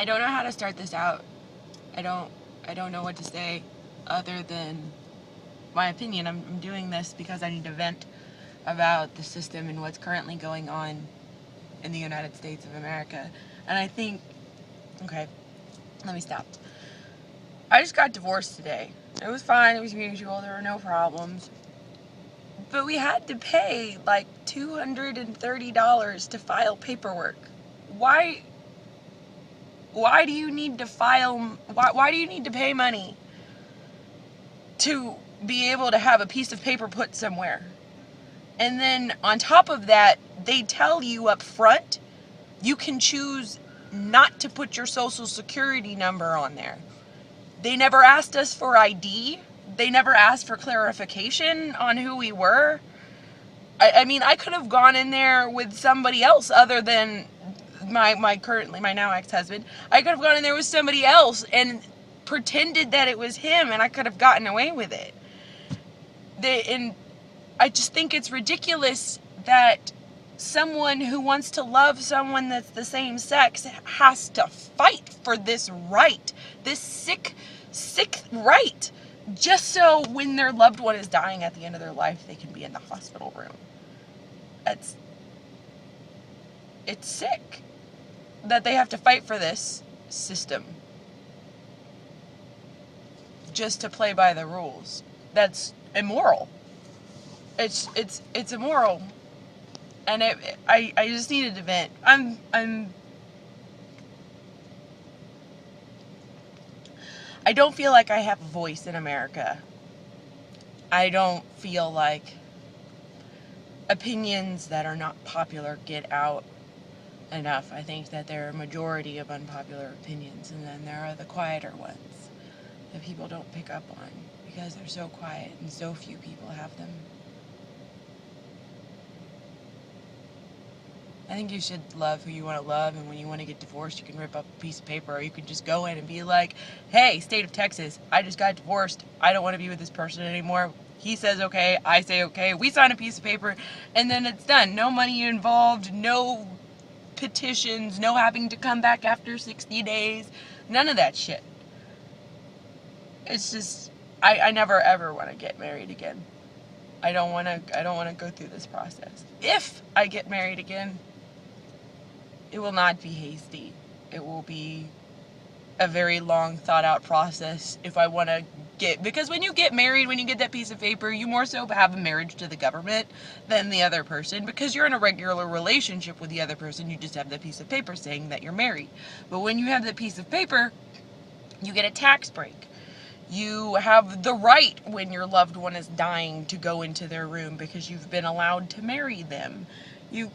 I don't know how to start this out. I don't know what to say other than my opinion. I'm doing this because I need to vent about the system and what's currently going on in the United States of America. And I think, okay, let me stop. I just got divorced today. It was fine, it was mutual, there were no problems. But we had to pay like $230 to file paperwork. Why do you need to why do you need to pay money to be able to have a piece of paper put somewhere? And then on top of that, they tell you up front, you can choose not to put your social security number on there. They never asked us for ID. They never asked for clarification on who we were. I mean, I could have gone in there with somebody else other than my now ex-husband. I could have gone in there with somebody else and pretended that it was him, and I could have gotten away with it. And I just think it's ridiculous that someone who wants to love someone that's the same sex has to fight for this right, this sick right, just so when their loved one is dying at the end of their life, they can be in the hospital room. It's sick that they have to fight for this system just to play by the rules. That's immoral. It's immoral. And I just needed to vent. I don't feel like I have a voice in America. I don't feel like opinions that are not popular get out enough. I think that there are a majority of unpopular opinions, and then there are the quieter ones that people don't pick up on because they're so quiet and so few people have them. I think you should love who you want to love, and when you want to get divorced, you can rip up a piece of paper, or you can just go in and be like, hey, state of Texas, I just got divorced. I don't want to be with this person anymore. He says okay, I say okay, we sign a piece of paper, and then it's done. No money involved, no petitions, no having to come back after 60 days, none of that shit. It's just, I never ever want to get married again. I don't want to go through this process. If I get married again, it will not be hasty. It will be a very long thought out process if I want to because when you get married, when you get that piece of paper, you more so have a marriage to the government than the other person, because you're in a regular relationship with the other person. You just have that piece of paper saying that you're married. But when you have that piece of paper, you get a tax break. You have the right, when your loved one is dying, to go into their room because you've been allowed to marry them. You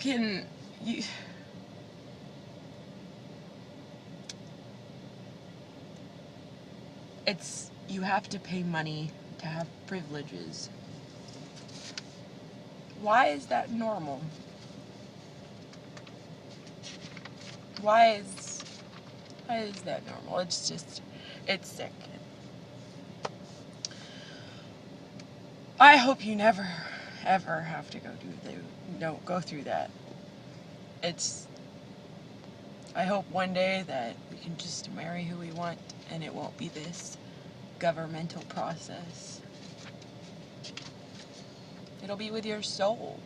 have to pay money to have privileges. Why is that normal? Why is that normal? It's sick. I hope you never, ever have to go through that. I hope one day that we can just marry who we want and it won't be this governmental process. It'll be with your soul.